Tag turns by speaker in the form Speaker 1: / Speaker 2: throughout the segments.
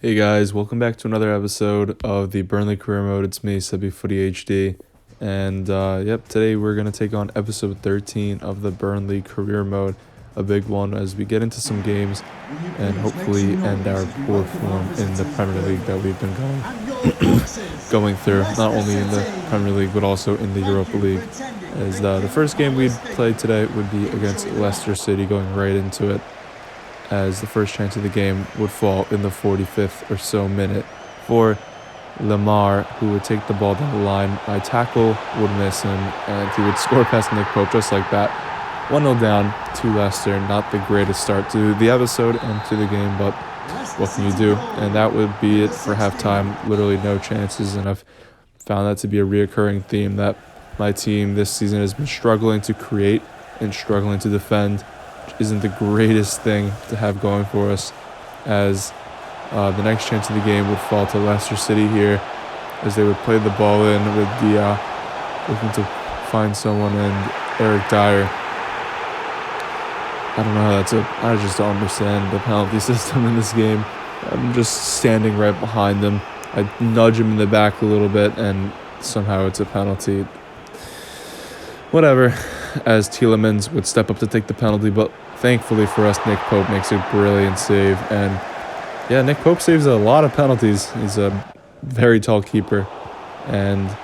Speaker 1: Hey guys, welcome back to another episode of the Burnley Career Mode. It's me, Sebi Footy HD, and today we're gonna take on episode 13 of the Burnley Career Mode, a big one as we get into some games and hopefully end our poor form in the Premier League that we've been going through, not only in the Premier League but also in the Europa League. As the first game we'd play today would be against Leicester City, going right into it, as the first chance of the game would fall in the 45th or so minute for Lamar, who would take the ball down the line. My tackle would miss him, and he would score past Nick Pope just like that. 1-0 down to Leicester. Not the greatest start to the episode and to the game, but what can you do? And that would be it for halftime. Literally no chances, and I've found that to be a reoccurring theme that my team this season has been struggling to create and struggling to defend. Isn't the greatest thing to have going for us, as the next chance of the game would fall to Leicester City here, as they would play the ball in with Dia looking to find someone, and Eric Dyer. I don't know how that's I just don't understand the penalty system in this game. I'm just standing right behind them. I nudge him in the back a little bit and somehow it's a penalty. Whatever, as Tielemans would step up to take the penalty, but thankfully for us, Nick Pope makes a brilliant save. And yeah, Nick Pope saves a lot of penalties. He's a very tall keeper, and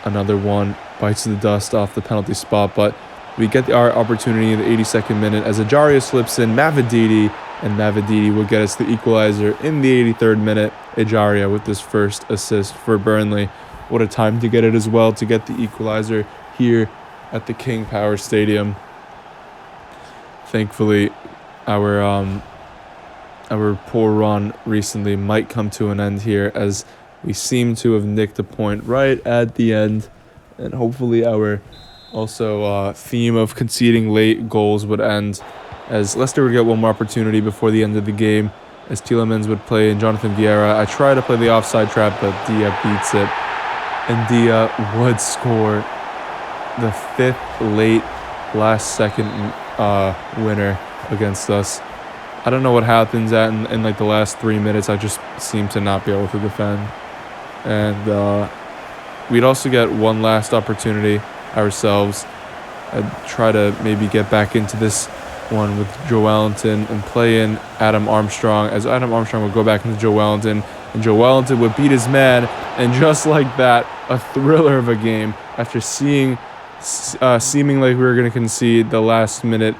Speaker 1: another one bites the dust off the penalty spot. But we get our opportunity in the 82nd minute as Ajaria slips in Mavididi, and Mavididi will get us the equalizer in the 83rd minute. Ajaria with his first assist for Burnley. What a time to get it as well, to get the equalizer here at the King Power Stadium. Thankfully, our poor run recently might come to an end here, as we seem to have nicked a point right at the end, and hopefully our theme of conceding late goals would end, as Leicester would get one more opportunity before the end of the game, as Tielemans would play in Jonathan Vieira. I try to play the offside trap, but Dia beats it, and Dia would score the fifth late last-second winner against us. I don't know what happens in like the last 3 minutes. I just seem to not be able to defend. And we'd also get one last opportunity ourselves. I'd try to maybe get back into this one with Joe Wellington and play in Adam Armstrong, as Adam Armstrong would go back into Joe Wellington, and Joe Wellington would beat his man. And just like that, a thriller of a game, after seeming like we were going to concede the last minute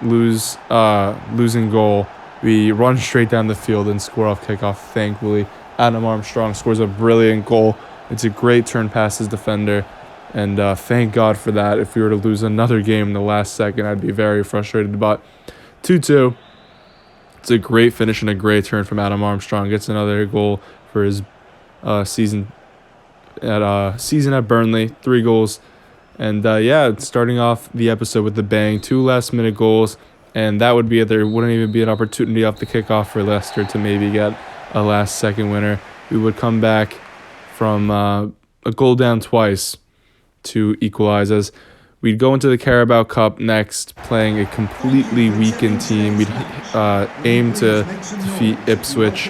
Speaker 1: losing goal, we run straight down the field and score off kickoff. Thankfully, Adam Armstrong scores a brilliant goal. It's a great turn past his defender, and thank God for that. If we were to lose another game in the last second, I'd be very frustrated. But 2-2, it's a great finish and a great turn from Adam Armstrong. Gets another goal for his season at Burnley. 3 goals. And starting off the episode with the bang, 2 last-minute goals, and that would be it. There wouldn't even be an opportunity off the kickoff for Leicester to maybe get a last-second winner. We would come back from a goal down twice to equalize, as we'd go into the Carabao Cup next, playing a completely weakened team. We'd aim to defeat Ipswich.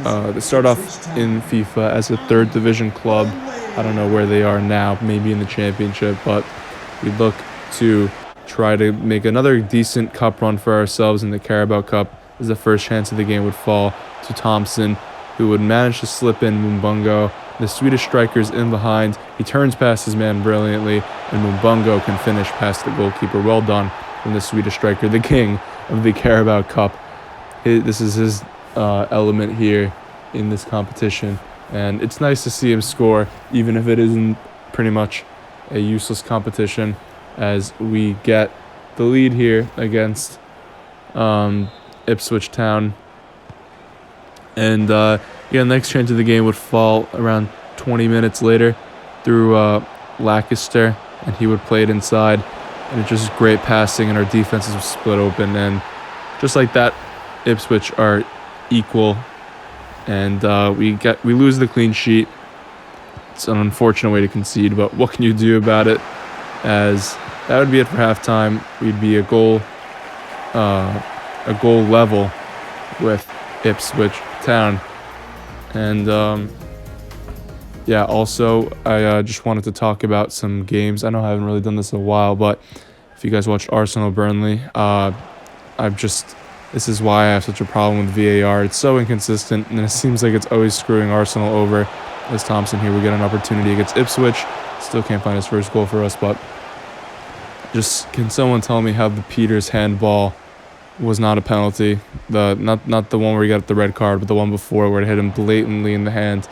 Speaker 1: They start off in FIFA as a 3rd division club. I don't know where they are now, maybe in the championship, but we look to try to make another decent cup run for ourselves in the Carabao Cup, as the first chance of the game would fall to Thompson, who would manage to slip in Mumbungo. The Swedish striker's in behind. He turns past his man brilliantly, and Mumbungo can finish past the goalkeeper. Well done from the Swedish striker, the king of the Carabao Cup. This is his element here in this competition. And it's nice to see him score, even if it isn't pretty much a useless competition, as we get the lead here against Ipswich Town. And next chance of the game would fall around 20 minutes later through Lancaster, and he would play it inside. And it's just great passing, and our defenses were split open. And just like that, Ipswich are equal. And we lose the clean sheet. It's an unfortunate way to concede, but what can you do about it? As that would be it for halftime. We'd be a goal level with Ipswich Town. And yeah, also, I just wanted to talk about some games. I know I haven't really done this in a while, but if you guys watched Arsenal Burnley, this is why I have such a problem with VAR. It's so inconsistent, and it seems like it's always screwing Arsenal over. As Thompson here, we get an opportunity against Ipswich. Still can't find his first goal for us, but just can someone tell me how the Peters handball was not a penalty? Not the one where he got the red card, but the one before where it hit him blatantly in the hand.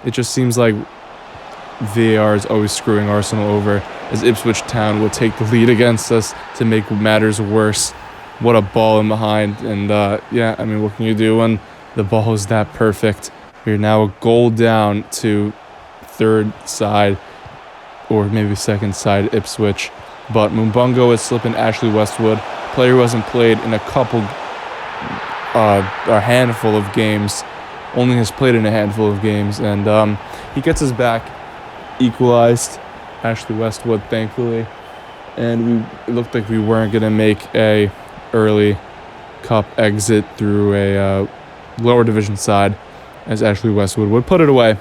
Speaker 1: It just seems like VAR is always screwing Arsenal over, as Ipswich Town will take the lead against us to make matters worse. What a ball in behind. And yeah, I mean, what can you do when the ball is that perfect? We're now a goal down to third side, or maybe second side, Ipswich. But Mumbungo is slipping Ashley Westwood, player who hasn't played in a handful of games. Only has played in a handful of games, and he gets us back, equalized, Ashley Westwood, thankfully. And it looked like we weren't going to make a early cup exit through a lower division side, as Ashley Westwood would put it away.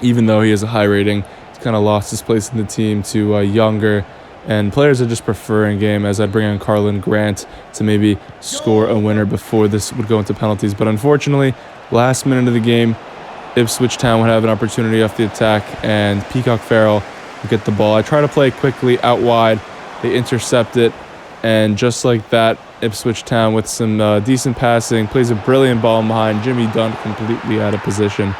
Speaker 1: Even though he has a high rating, he's kind of lost his place in the team to younger and players that just prefer in game, as I'd bring in Carlin Grant to maybe score a winner before this would go into penalties. But unfortunately, last minute of the game, Ipswich Town would have an opportunity off the attack, and Peacock Farrell would get the ball. I try to play quickly out wide. They intercept it, and just like that, Ipswich Town with some decent passing plays a brilliant ball behind. Jimmy Dunn completely out of position,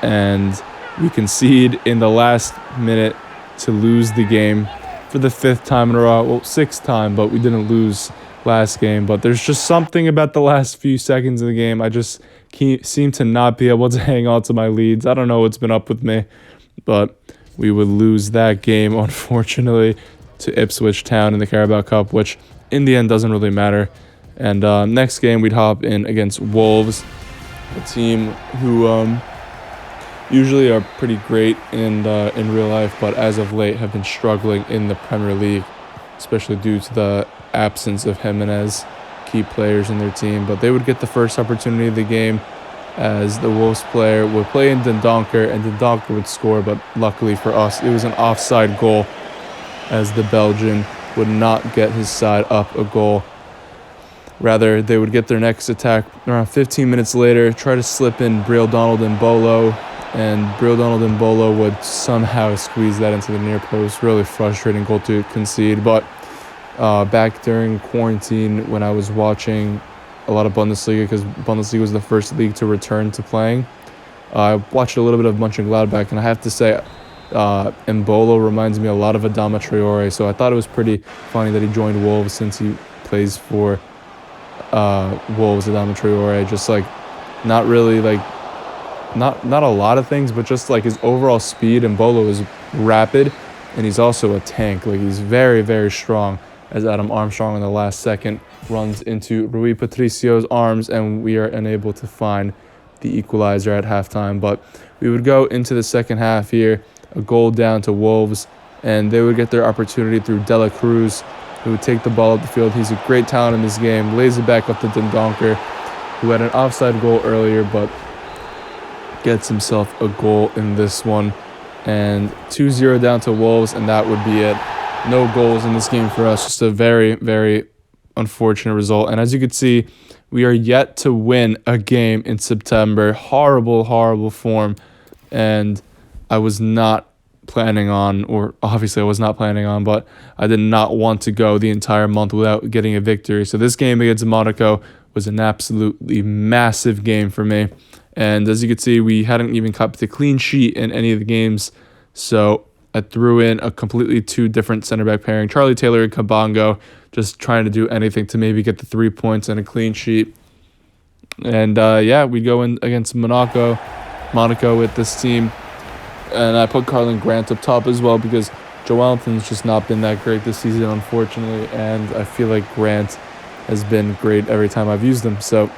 Speaker 1: and we concede in the last minute to lose the game for the fifth time in a row. Well, sixth time, but we didn't lose last game. But there's just something about the last few seconds of the game. I just seem to not be able to hang on to my leads. I don't know what's been up with me, but we would lose that game, unfortunately, to Ipswich Town in the Carabao Cup, which in the end doesn't really matter. And next game, we'd hop in against Wolves, a team who usually are pretty great in real life, but as of late have been struggling in the Premier League, especially due to the absence of Jimenez, key players in their team. But they would get the first opportunity of the game, as the Wolves player would play in Dendoncker, and Dendoncker would score, but luckily for us, it was an offside goal, as the Belgian would not get his side up a goal. Rather, they would get their next attack around 15 minutes later, try to slip in Brill Donald and Bolo, and Brill Donald and Bolo would somehow squeeze that into the near post. Really frustrating goal to concede. But back during quarantine, when I was watching a lot of Bundesliga, because Bundesliga was the first league to return to playing, I watched a little bit of Mönchengladbach, and I have to say, Mbolo reminds me a lot of Adama Traore, so I thought it was pretty funny that he joined Wolves, since he plays for Wolves. Adama Traore, just like not really like not a lot of things, but just like his overall speed. And Mbolo is rapid, and he's also a tank. Like, he's very, very strong, as Adam Armstrong in the last second runs into Rui Patricio's arms, and we are unable to find the equalizer at halftime. But we would go into the second half here, a goal down to Wolves, and they would get their opportunity through Dela Cruz, who would take the ball up the field. He's a great talent in this game, lays it back up to Dendoncker, who had an offside goal earlier, but gets himself a goal in this one. And 2-0 down to Wolves, and that would be it. No goals in this game for us. Just a very, very unfortunate result. And as you can see, we are yet to win a game in September. Horrible, horrible form. And I was not planning on, or obviously I was not planning on, but I did not want to go the entire month without getting a victory. So this game against Monaco was an absolutely massive game for me. And as you can see, we hadn't even kept a clean sheet in any of the games. So I threw in a completely two different center back pairing, Charlie Taylor and Kabongo, just trying to do anything to maybe get the 3 points and a clean sheet. And yeah, we go in against Monaco with this team. And I put Carlin Grant up top as well, because Joe Wellington's just not been that great this season, unfortunately. And I feel like Grant has been great every time I've used him. So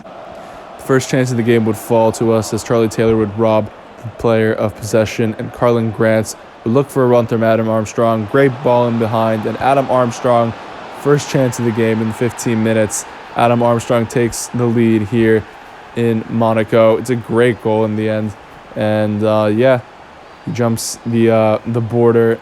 Speaker 1: the first chance of the game would fall to us, as Charlie Taylor would rob the player of possession, and Carlin Grant would look for a run through Adam Armstrong. Great ball in behind, and Adam Armstrong, first chance of the game in 15 minutes. Adam Armstrong takes the lead here in Monaco. It's a great goal in the end. And yeah, he jumps the border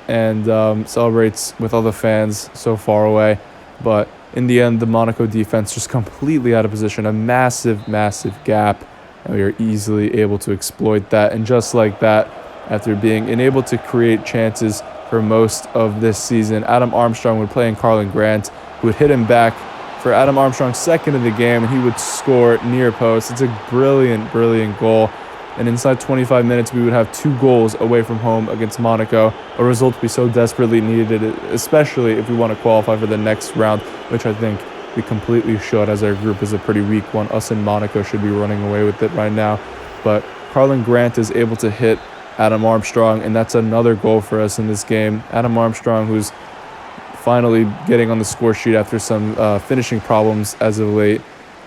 Speaker 1: and celebrates with all the fans so far away. But in the end, the Monaco defense just completely out of position, a massive, massive gap. And we are easily able to exploit that. And just like that, after being unable to create chances for most of this season, Adam Armstrong would play in Carlin Grant, who would hit him back for Adam Armstrong's second of the game, and he would score near post. It's a brilliant, brilliant goal. And inside 25 minutes, we would have 2 goals away from home against Monaco, a result we so desperately needed, especially if we want to qualify for the next round, which I think we completely should, as our group is a pretty weak one. Us and Monaco should be running away with it right now. But Carlin Grant is able to hit Adam Armstrong, and that's another goal for us in this game. Adam Armstrong, who's finally getting on the score sheet after some finishing problems as of late.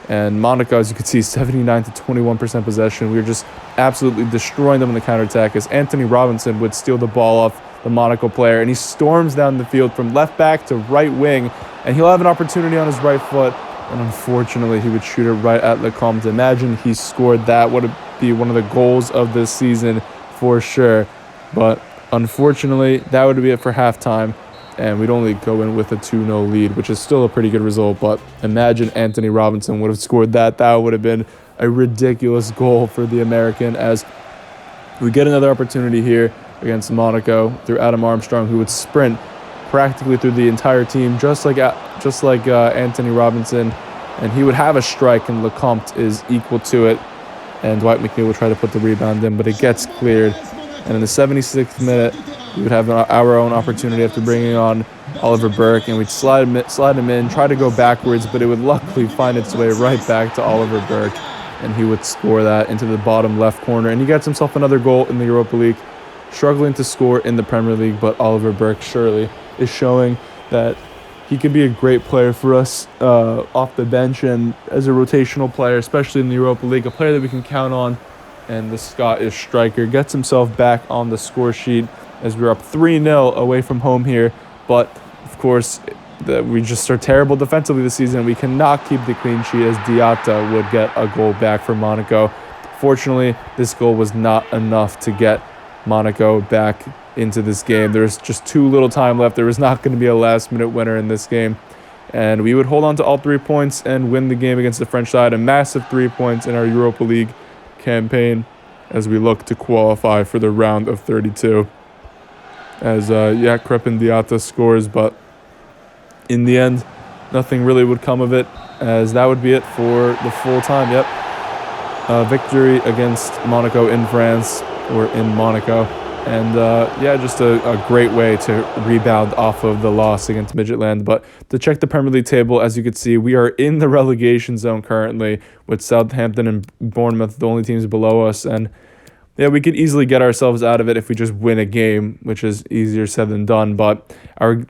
Speaker 1: And Monaco, as you can see, 79 to 21% possession. We were just absolutely destroying them in the counterattack as Anthony Robinson would steal the ball off the Monaco player, and he storms down the field from left back to right wing, and he'll have an opportunity on his right foot, and unfortunately he would shoot it right at Lecomte. Imagine he scored that. Would be one of the goals of this season for sure. But unfortunately, that would be it for halftime, and we'd only go in with a 2-0 lead, which is still a pretty good result. But imagine Anthony Robinson would have scored that. That would have been a ridiculous goal for the American, as we get another opportunity here against Monaco through Adam Armstrong, who would sprint practically through the entire team, just like Anthony Robinson, and he would have a strike, and Lecomte is equal to it, and Dwight McNeil would try to put the rebound in, but it gets cleared. And in the 76th minute, we would have our own opportunity after bringing on Oliver Burke, and we'd slide him in, try to go backwards, but it would luckily find its way right back to Oliver Burke, and he would score that into the bottom left corner, and he gets himself another goal in the Europa League. Struggling to score in the Premier League, but Oliver Burke surely is showing that he could be a great player for us off the bench and as a rotational player, especially in the Europa League, a player that we can count on. And the Scottish striker gets himself back on the score sheet as we're up 3-0 away from home here. But, of course, we just are terrible defensively this season. We cannot keep the clean sheet as Diatta would get a goal back for Monaco. Fortunately, this goal was not enough to get Monaco back into this game. There's just too little time left. There was not going to be a last-minute winner in this game. And we would hold on to all 3 points and win the game against the French side. A massive 3 points in our Europa League campaign as we look to qualify for the round of 32. As Krépin Diatta scores, but in the end, nothing really would come of it, as that would be it for the full time. Victory against Monaco in France, or in Monaco. And just a great way to rebound off of the loss against Midtjylland. But to check the Premier League table, as you can see, we are in the relegation zone currently, with Southampton and Bournemouth the only teams below us. And yeah, we could easily get ourselves out of it if we just win a game, which is easier said than done. But our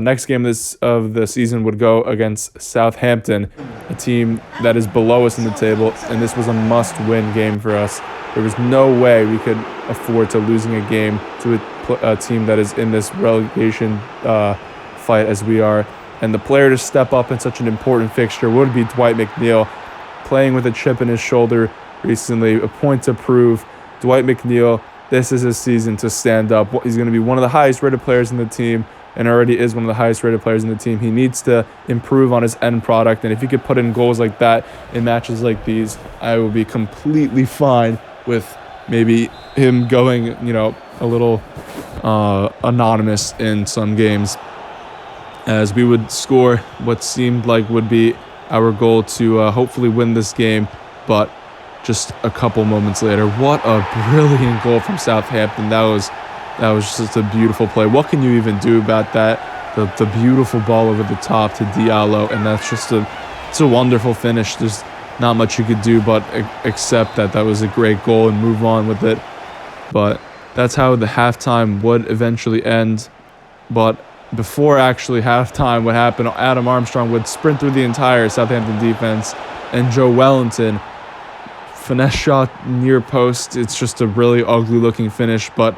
Speaker 1: next game of the season would go against Southampton, a team that is below us in the table, and this was a must-win game for us. There was no way we could afford to losing a game to a team that is in this relegation fight as we are. And the player to step up in such an important fixture would be Dwight McNeil, playing with a chip in his shoulder recently, a point to prove. Dwight McNeil, this is his season to stand up. He's going to be one of the highest-rated players in the team, and already is one of the highest-rated players in the team. He needs to improve on his end product, and if he could put in goals like that in matches like these, I will be completely fine with maybe him going, a little anonymous in some games, as we would score what seemed like would be our goal to hopefully win this game, but just a couple moments later, what a brilliant goal from Southampton. That was just a beautiful play. What can you even do about that? The beautiful ball over the top to Diallo, and that's just it's a wonderful finish. There's not much you could do but accept that was a great goal and move on with it. But that's how the halftime would eventually end. But before actually halftime, what happened, Adam Armstrong would sprint through the entire Southampton defense, and Joe Wellington, finesse shot near post. It's just a really ugly looking finish, but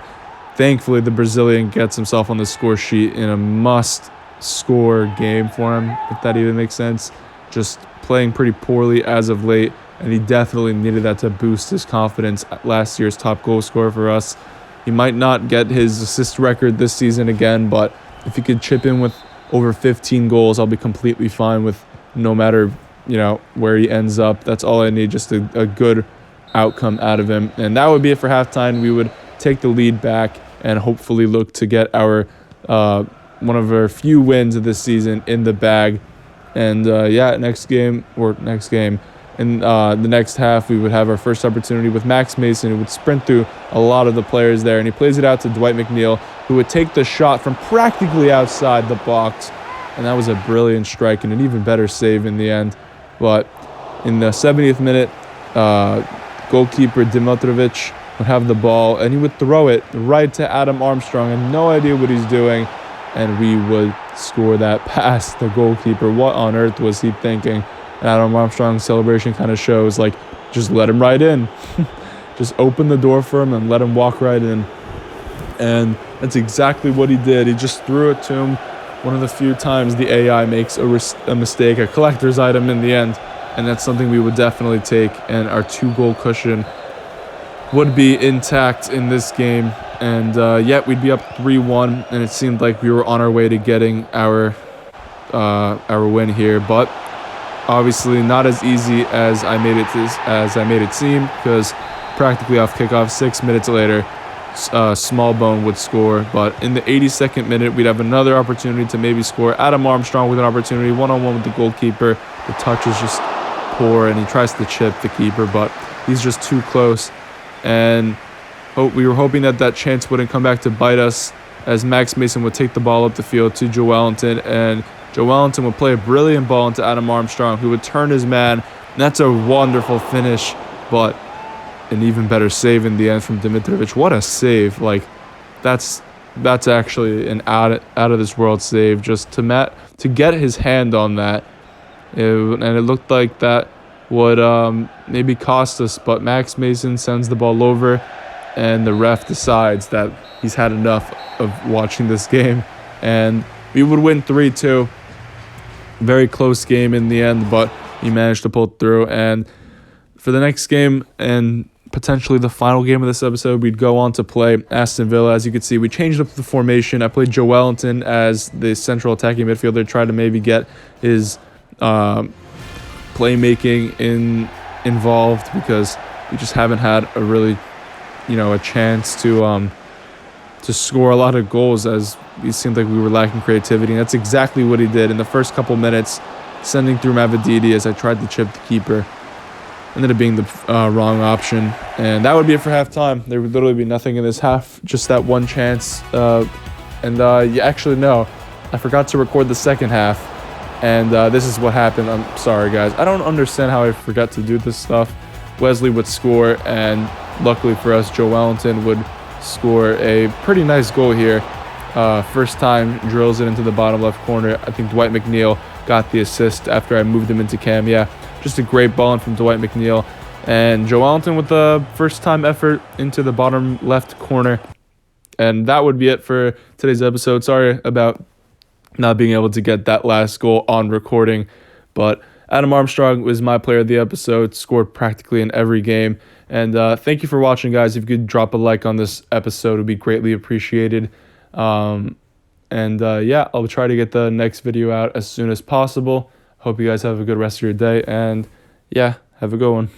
Speaker 1: thankfully the Brazilian gets himself on the score sheet in a must-score game for him, if that even makes sense. Just playing pretty poorly as of late, and he definitely needed that to boost his confidence. Last year's top goal scorer for us. He might not get his assist record this season again, but if he could chip in with over 15 goals, I'll be completely fine with no matter, where he ends up. That's all I need, just a good outcome out of him. And that would be it for halftime. We would take the lead back and hopefully look to get our one of our few wins of this season in the bag. And next game. In the next half, we would have our first opportunity with Max Mason, who would sprint through a lot of the players there, and he plays it out to Dwight McNeil, who would take the shot from practically outside the box, and that was a brilliant strike and an even better save in the end. But in the 70th minute, goalkeeper Dimitrovic would have the ball, and he would throw it right to Adam Armstrong, and no idea what he's doing, and we would score that past the goalkeeper. What on earth was he thinking? Adam Armstrong's celebration kind of shows, just let him right in. Just open the door for him and let him walk right in. And that's exactly what he did. He just threw it to him. One of the few times the AI makes a mistake, a collector's item in the end. And that's something we would definitely take. And our 2-goal cushion would be intact in this game. And yet we'd be up 3-1. And it seemed like we were on our way to getting our win here. But obviously not as easy as I made it seem, because practically off kickoff, 6 minutes later, Smallbone would score. But in the 82nd minute, we'd have another opportunity to maybe score. Adam Armstrong with an opportunity, one-on-one with the goalkeeper. The touch is just poor, and he tries to chip the keeper, but he's just too close. And we were hoping that chance wouldn't come back to bite us, as Max Mason would take the ball up the field to Joe Wellington, and Joe Wellington would play a brilliant ball into Adam Armstrong, who would turn his man. And that's a wonderful finish, but an even better save in the end from Dimitrovic. What a save! That's actually an out of this world save. Just to get his hand on that, and it looked like that would maybe cost us. But Max Mason sends the ball over, and the ref decides that he's had enough of watching this game, and we would win 3-2. Very close game in the end, but he managed to pull through. And for the next game, and potentially the final game of this episode, we'd go on to play Aston Villa. As you can see, we changed up the formation. I played Joe Wellington as the central attacking midfielder, tried to maybe get his playmaking involved, because we just haven't had a really, a chance to score a lot of goals, as it seemed like we were lacking creativity. And that's exactly what he did in the first couple minutes, sending through Mavididi as I tried to chip the keeper. Ended up being the wrong option. And that would be it for halftime. There would literally be nothing in this half, just that one chance. Actually, no. I forgot to record the second half. And this is what happened. I'm sorry, guys. I don't understand how I forgot to do this stuff. Wesley would score, and luckily for us, Joe Wellington would score a pretty nice goal here. First time, drills it into the bottom left corner. I think Dwight McNeil got the assist after I moved him into Cam. Yeah, just a great ball in from Dwight McNeil. And Joe Wellington with the first time effort into the bottom left corner. And that would be it for today's episode. Sorry about not being able to get that last goal on recording. But Adam Armstrong was my player of the episode, scored practically in every game. And thank you for watching, guys. If you could drop a like on this episode, it would be greatly appreciated. I'll try to get the next video out as soon as possible. Hope you guys have a good rest of your day. And yeah, have a good one.